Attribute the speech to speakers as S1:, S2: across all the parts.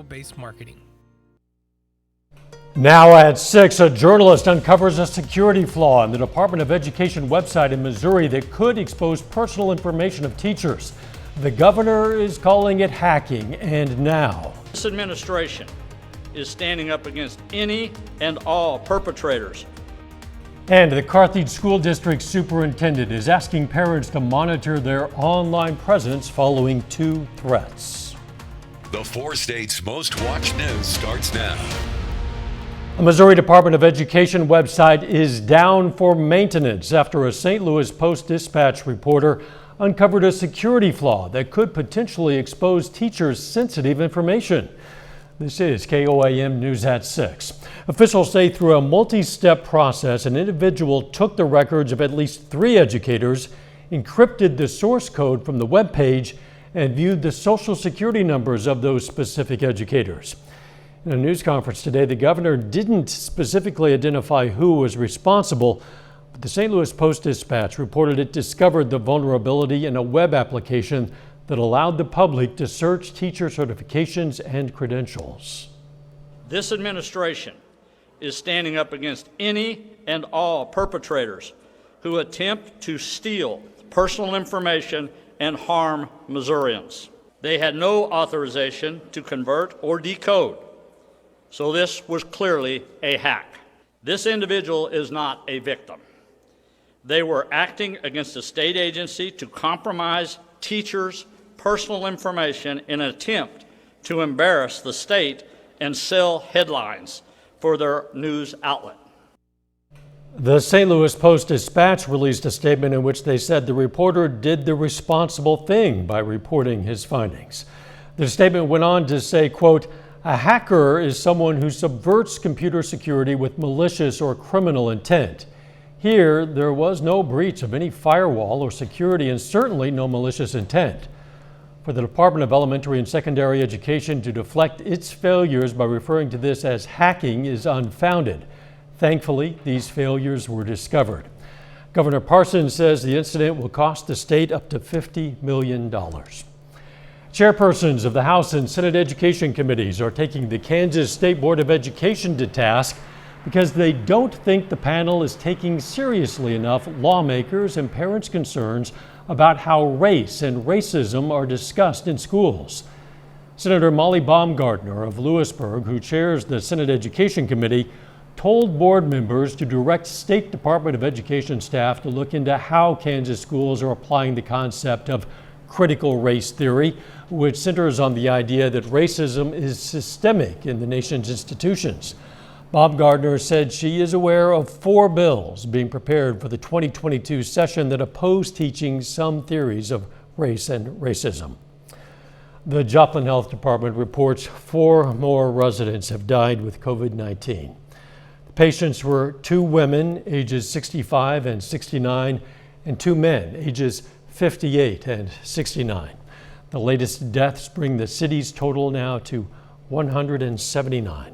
S1: based marketing.
S2: Now at 6, a journalist uncovers a security flaw in the Department of Education website in Missouri that could expose personal information of teachers. The governor is calling it hacking, and now
S3: this administration is standing up against any and all perpetrators.
S2: And the Carthage School District Superintendent is asking parents to monitor their online presence following 2 threats.
S4: The 4 states' most watched news starts now.
S2: The Missouri Department of Education website is down for maintenance after a St. Louis Post-Dispatch reporter uncovered a security flaw that could potentially expose teachers' sensitive information. This is KOAM News at 6. Officials say through a multi-step process, an individual took the records of at least 3 educators, encrypted the source code from the web page, and viewed the social security numbers of those specific educators. In a news conference today, the governor didn't specifically identify who was responsible, but the St. Louis Post-Dispatch reported it discovered the vulnerability in a web application that allowed the public to search teacher certifications and credentials.
S3: This administration is standing up against any and all perpetrators who attempt to steal personal information and harm Missourians. They had no authorization to convert or decode, so this was clearly a hack. This individual is not a victim. They were acting against a state agency to compromise teachers' personal information in an attempt to embarrass the state and sell headlines for their news outlet.
S2: The St. Louis Post-Dispatch released a statement in which they said the reporter did the responsible thing by reporting his findings. The statement went on to say, quote, "A hacker is someone who subverts computer security with malicious or criminal intent. Here, there was no breach of any firewall or security and certainly no malicious intent." For the Department of Elementary and Secondary Education to deflect its failures by referring to this as hacking is unfounded. Thankfully, these failures were discovered. Governor Parsons says the incident will cost the state up to $50 million. Chairpersons of the House and Senate Education Committees are taking the Kansas State Board of Education to task because they don't think the panel is taking seriously enough lawmakers' and parents' concerns about how race and racism are discussed in schools. Senator Molly Baumgardner of Lewisburg, who chairs the Senate Education Committee, told board members to direct State Department of Education staff to look into how Kansas schools are applying the concept of critical race theory, which centers on the idea that racism is systemic in the nation's institutions. Baumgardner said she is aware of 4 bills being prepared for the 2022 session that oppose teaching some theories of race and racism. The Joplin Health Department reports 4 more residents have died with COVID-19. The patients were 2 women, ages 65 and 69, and 2 men, ages 58 and 69. The latest deaths bring the city's total now to 179.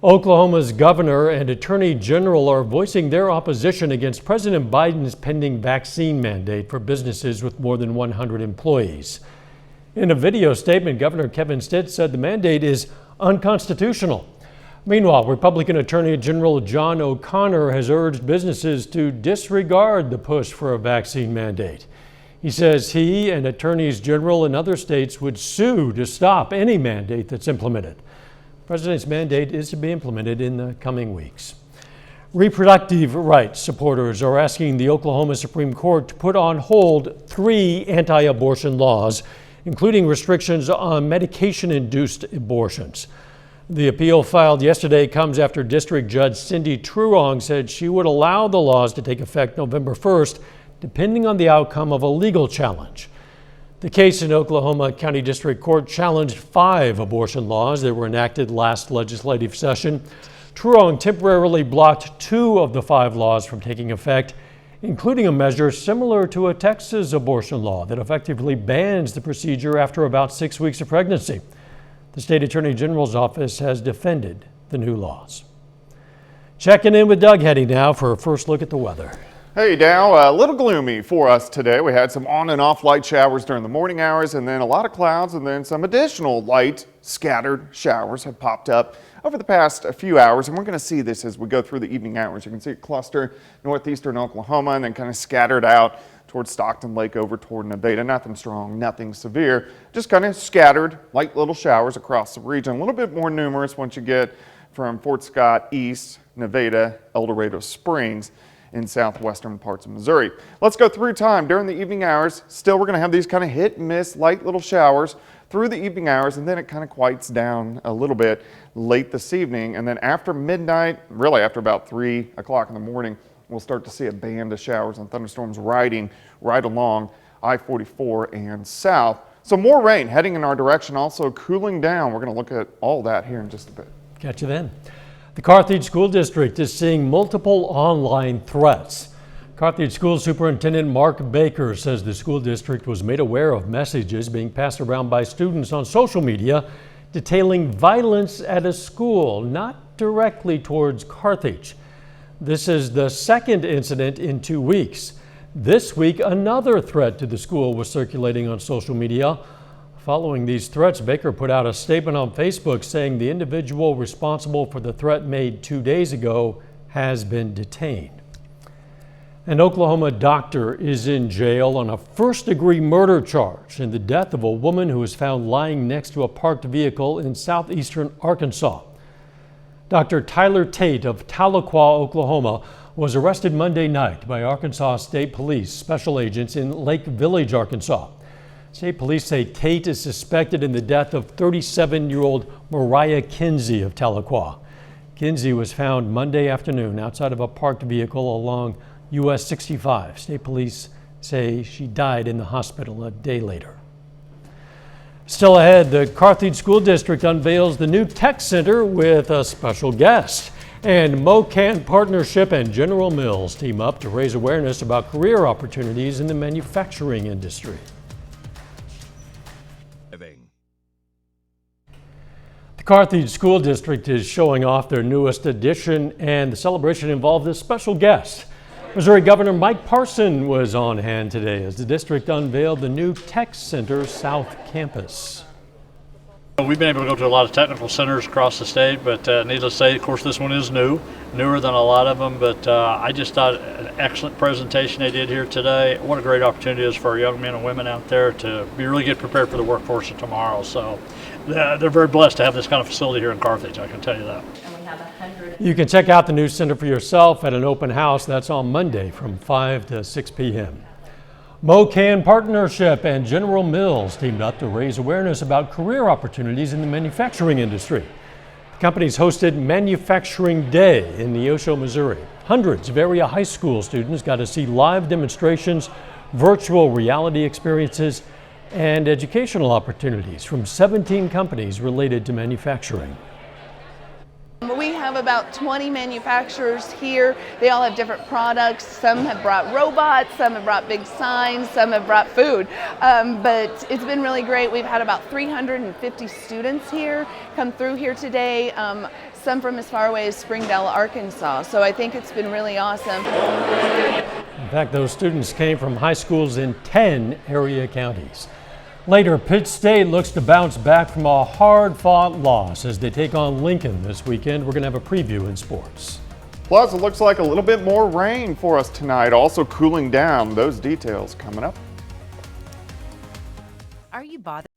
S2: Oklahoma's governor and attorney general are voicing their opposition against President Biden's pending vaccine mandate for businesses with more than 100 employees. In a video statement, Governor Kevin Stitt said the mandate is unconstitutional. Meanwhile, Republican Attorney General John O'Connor has urged businesses to disregard the push for a vaccine mandate. He says he and attorneys general in other states would sue to stop any mandate that's implemented. The president's mandate is to be implemented in the coming weeks. Reproductive rights supporters are asking the Oklahoma Supreme Court to put on hold 3 anti-abortion laws, including restrictions on medication-induced abortions. The appeal filed yesterday comes after District Judge Cindy Truong said she would allow the laws to take effect November 1st, depending on the outcome of a legal challenge. The case in Oklahoma County District Court challenged 5 abortion laws that were enacted last legislative session. Truong temporarily blocked 2 of the 5 laws from taking effect, including a measure similar to a Texas abortion law that effectively bans the procedure after about 6 weeks of pregnancy. The State Attorney General's office has defended the new laws. Checking in with Doug Henny now for a first look at the weather.
S1: Hey Dow, a little gloomy for us today. We had some on and off light showers during the morning hours and then a lot of clouds and then some additional light scattered showers have popped up over the past few hours, and we're going to see this as we go through the evening hours. You can see a cluster northeastern Oklahoma and then kind of scattered out towards Stockton Lake over toward Nevada. Nothing strong, nothing severe, just kind of scattered light little showers across the region. A little bit more numerous once you get from Fort Scott east, Nevada, El Dorado Springs in southwestern parts of Missouri. Let's go through time during the evening hours. Still, we're going to have these kind of hit and miss light little showers through the evening hours, and then it kind of quiets down a little bit late this evening. And then after midnight, really after about 3 o'clock in the morning, we'll start to see a band of showers and thunderstorms riding right along I-44 and south. So more rain heading in our direction, also cooling down. We're going to look at all that here in just a bit.
S2: Catch you then. The Carthage School District is seeing multiple online threats. Carthage School Superintendent Mark Baker says the school district was made aware of messages being passed around by students on social media detailing violence at a school, not directly towards Carthage. This is the second incident in 2 weeks. This week, another threat to the school was circulating on social media. Following these threats, Baker put out a statement on Facebook saying the individual responsible for the threat made 2 days ago has been detained. An Oklahoma doctor is in jail on a first-degree murder charge in the death of a woman who was found lying next to a parked vehicle in southeastern Arkansas. Dr. Tyler Tate of Tahlequah, Oklahoma, was arrested Monday night by Arkansas State Police special agents in Lake Village, Arkansas. State police say Tate is suspected in the death of 37-year-old Mariah Kinsey of Tahlequah. Kinsey was found Monday afternoon outside of a parked vehicle along US 65. State police say she died in the hospital a day later. Still ahead, the Carthage School District unveils the new tech center with a special guest. And MoCan Partnership and General Mills team up to raise awareness about career opportunities in the manufacturing industry. The Carthage School District is showing off their newest addition, and the celebration involved a special guest. Missouri Governor Mike Parson was on hand today as the district unveiled the new Tech Center South Campus.
S3: We've been able to go to a lot of technical centers across the state, but needless to say, of course, this one is newer than a lot of them, but I just thought an excellent presentation they did here today. What a great opportunity it is for our young men and women out there to be really get prepared for the workforce of tomorrow. So they're very blessed to have this kind of facility here in Carthage, I can tell you that.
S2: You can check out the new center for yourself at an open house that's on Monday from 5 to 6 p.m. MoCan Partnership and General Mills teamed up to raise awareness about career opportunities in the manufacturing industry. The companies hosted Manufacturing Day in Neosho, Missouri. Hundreds of area high school students got to see live demonstrations, virtual reality experiences, and educational opportunities from 17 companies related to manufacturing.
S5: We have about 20 manufacturers here. They all have different products. Some have brought robots, some have brought big signs, some have brought food. But it's been really great. We've had about 350 students here come through here today, some from as far away as Springdale, Arkansas. So I think it's been really awesome.
S2: In fact, those students came from high schools in 10 area counties. Later, Pitt State looks to bounce back from a hard-fought loss as they take on Lincoln this weekend. We're going to have a preview in sports.
S1: Plus, it looks like a little bit more rain for us tonight, also cooling down. Those details coming up.
S6: Are you bothered?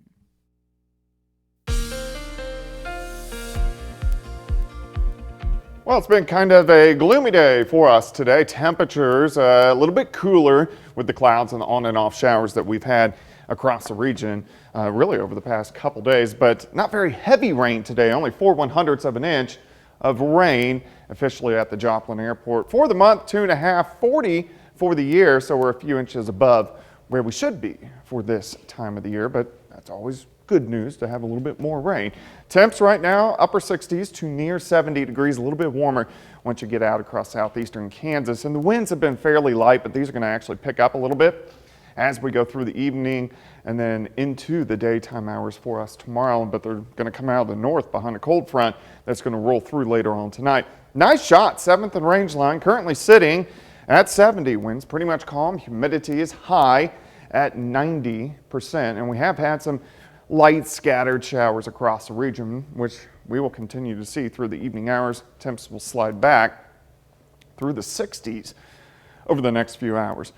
S1: Well, it's been kind of a gloomy day for us today. Temperatures a little bit cooler with the clouds and the on and off showers that we've had across the region really over the past couple days, but not very heavy rain today, only 4/100ths of an inch of rain officially at the Joplin Airport. For the month, 2.5, 40 for the year, so we're a few inches above where we should be for this time of the year, but that's always good news to have a little bit more rain. Temps right now, upper 60s to near 70 degrees, a little bit warmer once you get out across southeastern Kansas, and the winds have been fairly light, but these are going to actually pick up a little bit as we go through the evening and then into the daytime hours for us tomorrow, but they're going to come out of the north behind a cold front that's going to roll through later on tonight. Nice shot, 7th and range line, currently sitting at 70. Winds pretty much calm. Humidity is high at 90%. And we have had some light scattered showers across the region, which we will continue to see through the evening hours. Temps will slide back through the 60s over the next few hours.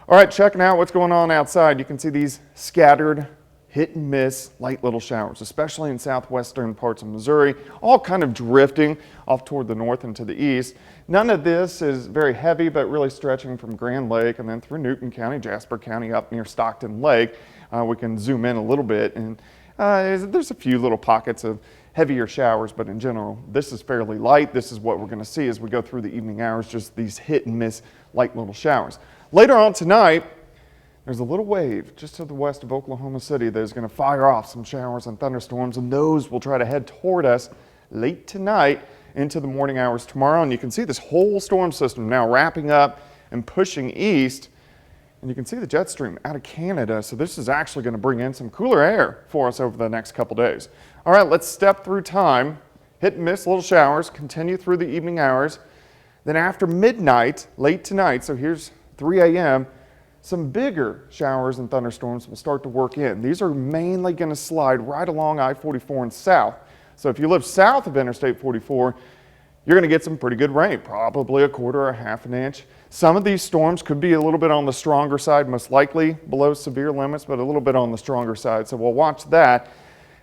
S1: All right, checking out what's going on outside. You can see these scattered hit and miss light little showers, especially in southwestern parts of Missouri, all kind of drifting off toward the north and to the east. None of this is very heavy, but really stretching from Grand Lake and then through Newton County, Jasper County, up near Stockton Lake. We can zoom in a little bit, and there's a few little pockets of heavier showers, but in general, this is fairly light. This is what we're going to see as we go through the evening hours, just these hit and miss light little showers. Later on tonight, there's a little wave just to the west of Oklahoma City that is going to fire off some showers and thunderstorms, and those will try to head toward us late tonight into the morning hours tomorrow. And you can see this whole storm system now wrapping up and pushing east. And you can see the jet stream out of Canada. So this is actually going to bring in some cooler air for us over the next couple days. All right, let's step through time. Hit and miss little showers, continue through the evening hours. Then after midnight, late tonight, so here's 3 a.m., some bigger showers and thunderstorms will start to work in. These are mainly going to slide right along I-44 and south. So if you live south of Interstate 44, you're going to get some pretty good rain, probably a quarter or half an inch. Some of these storms could be a little bit on the stronger side, most likely below severe limits, but a little bit on the stronger side. So we'll watch that.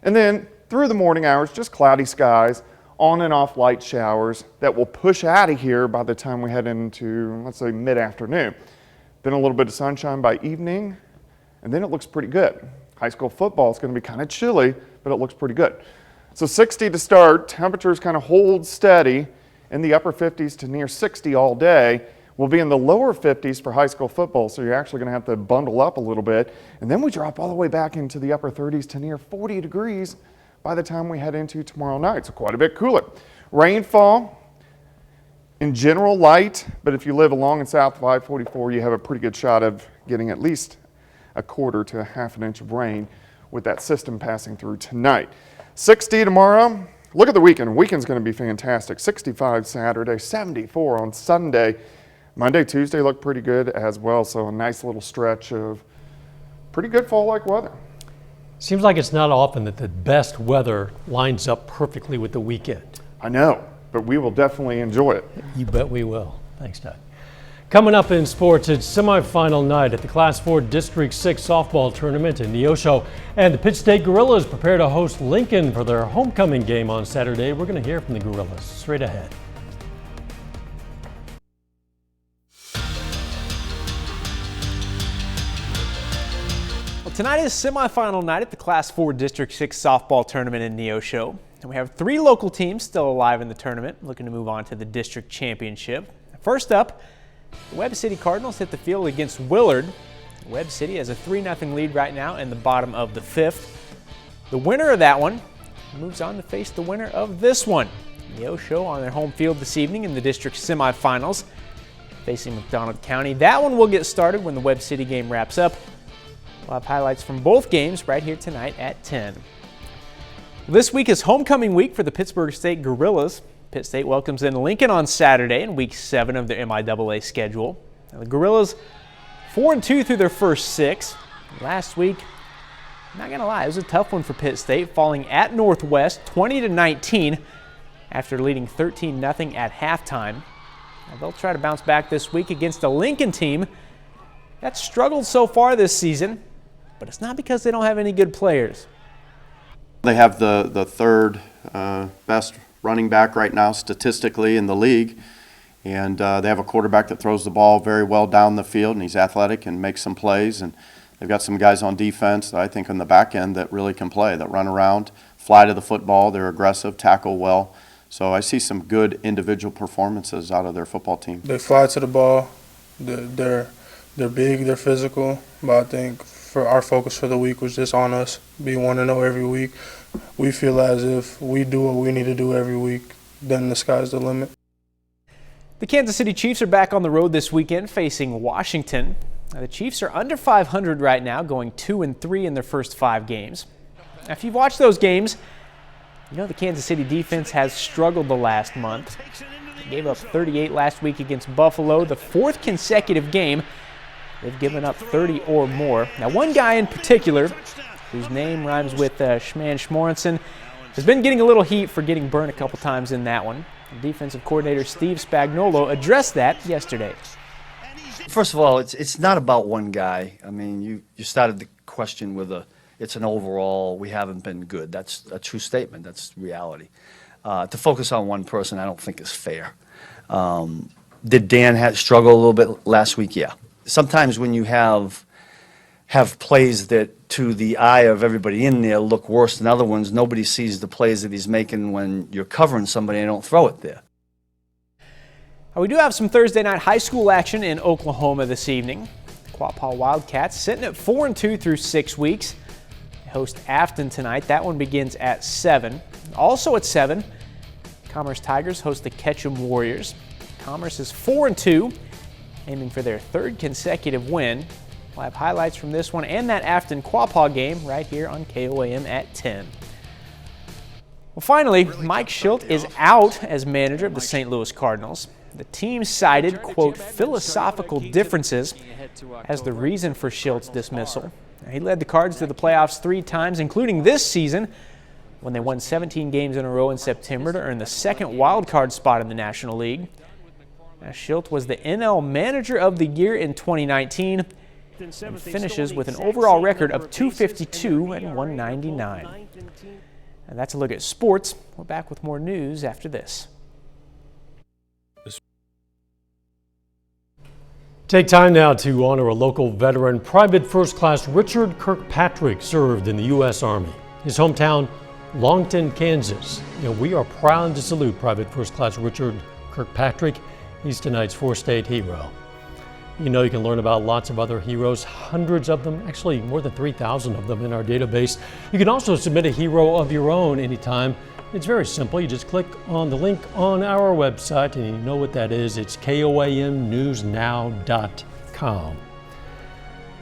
S1: And then through the morning hours, just cloudy skies, on and off light showers that will push out of here by the time we head into, let's say, mid-afternoon. Then a little bit of sunshine by evening, and then it looks pretty good. High school football is going to be kind of chilly, but it looks pretty good. So 60 to start, temperatures kind of hold steady in the upper 50s to near 60 all day. We'll be in the lower 50s for high school football, so you're actually going to have to bundle up a little bit. And then we drop all the way back into the upper 30s to near 40 degrees by the time we head into tomorrow night, so quite a bit cooler. Rainfall, in general, light, but if you live along and south of I-44, you have a pretty good shot of getting at least a quarter to a half an inch of rain with that system passing through tonight. 60 tomorrow. Look at the weekend. Weekend's going to be fantastic. 65 Saturday, 74 on Sunday. Monday, Tuesday look pretty good as well, so a nice little stretch of pretty good fall-like weather.
S2: Seems like it's not often that the best weather lines up perfectly with the weekend.
S1: I know, but we will definitely enjoy it.
S2: You bet we will. Thanks, Doug. Coming up in sports, it's semifinal night at the Class 4 District 6 softball tournament in Neosho, and the Pitt State Gorillas prepare to host Lincoln for their homecoming game on Saturday. We're going to hear from the Gorillas straight ahead.
S6: Well, tonight is semifinal night at the Class 4 District 6 softball tournament in Neosho. And we have 3 local teams still alive in the tournament, looking to move on to the district championship. First up, the Webb City Cardinals hit the field against Willard. Webb City has a 3-0 lead right now in the bottom of the 5th. The winner of that one moves on to face the winner of this one. Neosho on their home field this evening in the district semifinals, facing McDonald County. That one will get started when the Webb City game wraps up. We'll have highlights from both games right here tonight at 10. This week is homecoming week for the Pittsburg State Gorillas. Pitt State welcomes in Lincoln on Saturday in week 7 of their MIAA schedule. Now, the Gorillas 4-2 through their first 6. Last week, I'm not gonna lie, it was a tough one for Pitt State, falling at Northwest 20-19 after leading 13-0 at halftime. Now, they'll try to bounce back this week against a Lincoln team that's struggled so far this season, but it's not because they don't have any good players.
S7: They have the third best running back right now statistically in the league, and they have a quarterback that throws the ball very well down the field, and he's athletic and makes some plays, and they've got some guys on defense that I think on the back end that really can play, that run around, fly to the football, they're aggressive, tackle well. So I see some good individual performances out of their football team.
S8: They fly to the ball, they're big, they're physical, but I think for our focus for the week was just on us, be 1-0 every week. We feel as if we do what we need to do every week, then the sky's the limit.
S6: The Kansas City Chiefs are back on the road this weekend facing Washington. Now, the Chiefs are under 500 right now, going 2-3 in their first 5 games. Now, if you've watched those games, you know the Kansas City defense has struggled the last month. They gave up 38 last week against Buffalo, the 4th consecutive game they've given up 30 or more. Now, one guy in particular, whose name rhymes with Schman Schmorenson, has been getting a little heat for getting burned a couple times in that one. Defensive coordinator Steve Spagnuolo addressed that yesterday.
S9: First of all, it's not about one guy. I mean, you started the question with it's an overall, we haven't been good. That's a true statement. That's reality. To focus on one person, I don't think is fair. Did Dan struggle a little bit last week? Yeah. Sometimes when you have plays that to the eye of everybody in there look worse than other ones, nobody sees the plays that he's making when you're covering somebody and don't throw it there.
S6: We do have some Thursday night high school action in Oklahoma this evening. The Quapaw Wildcats sitting at 4-2 through 6 weeks. They host Afton tonight. That one begins at 7. Also at 7, Commerce Tigers host the Ketchum Warriors. Commerce is 4-2, aiming for their 3rd consecutive win. We'll have highlights from this one and that Afton Quapaw game right here on KOAM at 10. Well, finally, Mike Schilt is out as manager of the St. Louis Cardinals. The team cited, quote, philosophical differences as the reason for Schilt's dismissal. He led the Cards to the playoffs 3 times, including this season, when they won 17 games in a row in September to earn the 2nd wild card spot in the National League. Now, Schilt was the NL Manager of the Year in 2019 and finishes with an overall record of .252 and .199. And that's a look at sports. We're back with more news after this.
S2: Take time now to honor a local veteran. Private First Class Richard Kirkpatrick served in the U.S. Army. His hometown, Longton, Kansas. We are proud to salute Private First Class Richard Kirkpatrick. He's tonight's 4-state hero. You can learn about lots of other heroes, hundreds of them, actually more than 3,000 of them in our database. You can also submit a hero of your own anytime. It's very simple. You just click on the link on our website, and you know what that is. It's koamnewsnow.com.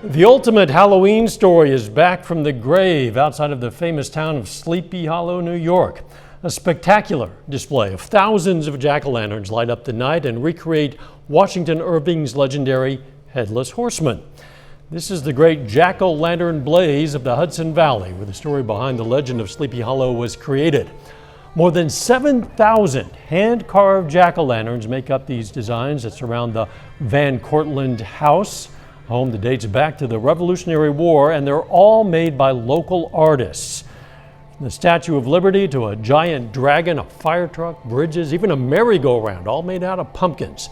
S2: The ultimate Halloween story is back from the grave outside of the famous town of Sleepy Hollow, New York. A spectacular display of thousands of jack-o'-lanterns light up the night and recreate Washington Irving's legendary Headless Horseman. This is the great jack-o'-lantern blaze of the Hudson Valley, where the story behind the legend of Sleepy Hollow was created. More than 7,000 hand-carved jack-o'-lanterns make up these designs that surround the Van Cortlandt House, a home that dates back to the Revolutionary War, and they're all made by local artists. From the Statue of Liberty to a giant dragon, a fire truck, bridges, even a merry-go-round, all made out of pumpkins.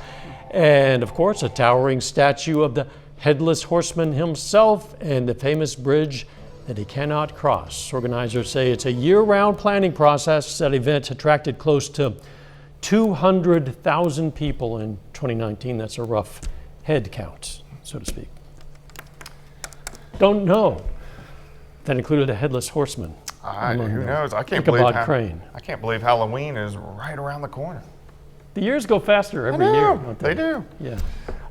S2: And of course, a towering statue of the Headless Horseman himself and the famous bridge that he cannot cross. Organizers say it's a year-round planning process. That event attracted close to 200,000 people in 2019. That's a rough head count, so to speak. Don't know. That included a Headless Horseman.
S1: Who knows? I can't believe Halloween is right around the corner.
S2: The years go faster every year. Don't
S1: They do.
S2: Yeah.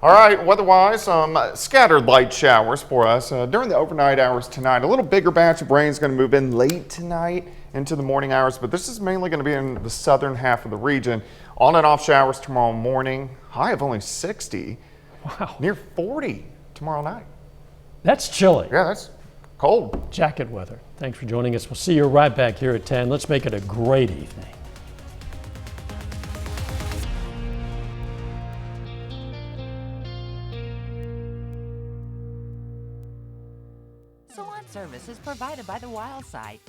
S1: All right, weather-wise, some scattered light showers for us during the overnight hours tonight. A little bigger batch of rain is going to move in late tonight into the morning hours, but this is mainly going to be in the southern half of the region. On and off showers tomorrow morning, high of only 60.
S2: Wow.
S1: Near 40 tomorrow night.
S2: That's chilly.
S1: Yeah, that's cold.
S2: Jacket weather. Thanks for joining us. We'll see you right back here at 10. Let's make it a great evening.
S10: Salon service is provided by the Wild Side.